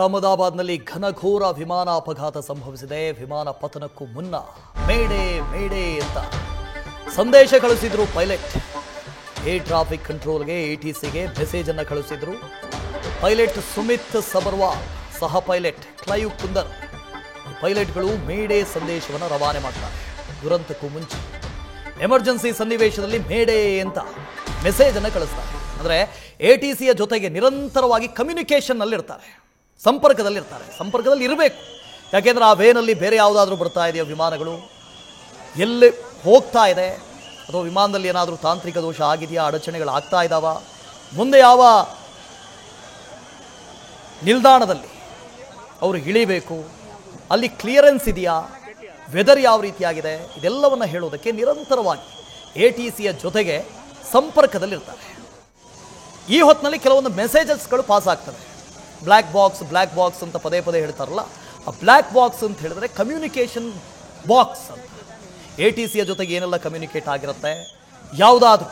ಅಹಮದಾಬಾದ್ನಲ್ಲಿ ಘನಘೋರ ವಿಮಾನ ಅಪಘಾತ ಸಂಭವಿಸಿದೆ. ವಿಮಾನ ಪತನಕ್ಕೂ ಮುನ್ನ ಮೇಡೆ ಮೇಡೆ ಅಂತ ಸಂದೇಶ ಕಳಿಸಿದ್ರು ಪೈಲಟ್. ಏರ್ ಟ್ರಾಫಿಕ್ ಕಂಟ್ರೋಲ್ಗೆ ATCಗೆ ಮೆಸೇಜ್ ಅನ್ನು ಕಳಿಸಿದ್ರು. ಪೈಲಟ್ ಸುಮಿತ್ ಸಬರ್ವಾಲ್, ಸಹ ಪೈಲಟ್ ಕ್ಲೈವ್ ಕುಂದರ್, ಪೈಲಟ್ಗಳು ಮೇಡೆ ಸಂದೇಶವನ್ನು ರವಾನೆ ಮಾಡ್ತಾರೆ. ದುರಂತಕ್ಕೂ ಮುಂಚೆ ಎಮರ್ಜೆನ್ಸಿ ಸನ್ನಿವೇಶದಲ್ಲಿ ಮೇಡೆ ಅಂತ ಮೆಸೇಜ್ ಅನ್ನು ಕಳಿಸ್ತಾರೆ. ಅಂದರೆ ATCಯ ಜೊತೆಗೆ ನಿರಂತರವಾಗಿ ಕಮ್ಯುನಿಕೇಷನ್ನಲ್ಲಿರ್ತಾರೆ, ಸಂಪರ್ಕದಲ್ಲಿ ಇರಬೇಕು. ಯಾಕೆಂದರೆ ಆ ವೇನಲ್ಲಿ ಬೇರೆ ಯಾವುದಾದ್ರೂ ಬರ್ತಾ ಇದೆಯೋ ವಿಮಾನಗಳು, ಎಲ್ಲಿ ಹೋಗ್ತಾ ಇದೆ, ಅಥವಾ ವಿಮಾನದಲ್ಲಿ ಏನಾದರೂ ತಾಂತ್ರಿಕ ದೋಷ ಆಗಿದೆಯಾ, ಅಡಚಣೆಗಳಾಗ್ತಾ ಇದ್ದಾವ, ಮುಂದೆ ಯಾವ ನಿಲ್ದಾಣದಲ್ಲಿ ಅವರು ಇಳಿಬೇಕು, ಅಲ್ಲಿ ಕ್ಲಿಯರೆನ್ಸ್ ಇದೆಯಾ, ವೆದರ್ ಯಾವ ರೀತಿಯಾಗಿದೆ, ಇದೆಲ್ಲವನ್ನು ಹೇಳೋದಕ್ಕೆ ನಿರಂತರವಾಗಿ ATCಯ ಜೊತೆಗೆ ಸಂಪರ್ಕದಲ್ಲಿರ್ತಾರೆ. ಈ ಹೊತ್ತಿನಲ್ಲಿ ಕೆಲವೊಂದು ಮೆಸೇಜಸ್ಗಳು ಪಾಸ್ ಆಗ್ತವೆ. ಬ್ಲ್ಯಾಕ್ ಬಾಕ್ಸ್ ಅಂತ ಪದೇ ಪದೇ ಹೇಳ್ತಾರಲ್ಲ, ಆ ಬ್ಲ್ಯಾಕ್ ಬಾಕ್ಸ್ ಅಂತ ಹೇಳಿದ್ರೆ ಕಮ್ಯುನಿಕೇಷನ್ ಬಾಕ್ಸ್ ಅಂತ. ATCಯ ಜೊತೆಗೆ ಏನೆಲ್ಲ ಕಮ್ಯುನಿಕೇಟ್ ಆಗಿರುತ್ತೆ, ಯಾವುದಾದ್ರೂ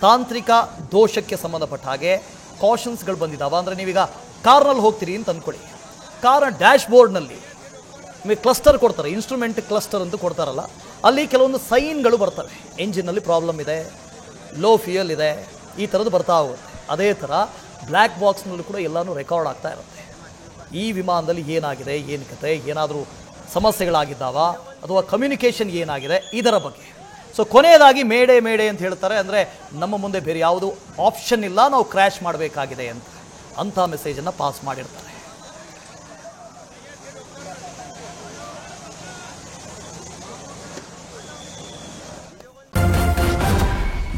ತಾಂತ್ರಿಕ ದೋಷಕ್ಕೆ ಸಂಬಂಧಪಟ್ಟ ಹಾಗೆ ಕಾಷನ್ಸ್ಗಳು ಬಂದಿದ್ದಾವೆ. ಅಂದರೆ ನೀವೀಗ ಕಾರ್ನಲ್ಲಿ ಹೋಗ್ತೀರಿ ಅಂತ ಅಂದ್ಕೊಳ್ಳಿ, ಕಾರ್ ಡ್ಯಾಶ್ ಬೋರ್ಡ್ನಲ್ಲಿ ನಿಮಗೆ ಕ್ಲಸ್ಟರ್ ಕೊಡ್ತಾರೆ, ಇನ್ಸ್ಟ್ರೂಮೆಂಟ್ ಕ್ಲಸ್ಟರ್ ಅಂತ ಕೊಡ್ತಾರಲ್ಲ, ಅಲ್ಲಿ ಕೆಲವೊಂದು ಸೈನ್ಗಳು ಬರ್ತವೆ. ಎಂಜಿನಲ್ಲಿ ಪ್ರಾಬ್ಲಮ್ ಇದೆ, ಲೋ ಫ್ಯೂಯಲ್ ಇದೆ, ಈ ಥರದ್ದು ಬರ್ತಾ ಹೋಗುತ್ತೆ. ಅದೇ ಥರ ಬ್ಲ್ಯಾಕ್ ಬಾಕ್ಸ್ನಲ್ಲೂ ಕೂಡ ಎಲ್ಲನೂ ರೆಕಾರ್ಡ್ ಆಗ್ತಾ ಇರುತ್ತೆ. ಈ ವಿಮಾನದಲ್ಲಿ ಏನಾಗಿದೆ, ಏನು ಕತೆ, ಏನಾದರೂ ಸಮಸ್ಯೆಗಳಾಗಿದ್ದಾವ, ಅಥವಾ ಕಮ್ಯುನಿಕೇಷನ್ ಏನಾಗಿದೆ, ಇದರ ಬಗ್ಗೆ. ಸೊ ಕೊನೆಯದಾಗಿ ಮೇಡೆ ಮೇಡೆ ಅಂತ ಹೇಳ್ತಾರೆ. ಅಂದರೆ ನಮ್ಮ ಮುಂದೆ ಬೇರೆ ಯಾವುದು ಆಪ್ಷನ್ ಇಲ್ಲ, ನಾವು ಕ್ರ್ಯಾಶ್ ಮಾಡಬೇಕಾಗಿದೆ ಅಂಥ ಮೆಸೇಜನ್ನು ಪಾಸ್ ಮಾಡಿರ್ತಾರೆ.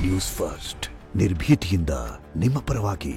ನ್ಯೂಸ್ ಫಸ್ಟ್, ನಿರ್ಭೀತಿಯಿಂದ ನಿಮ್ಮ ಪರವಾಗಿ.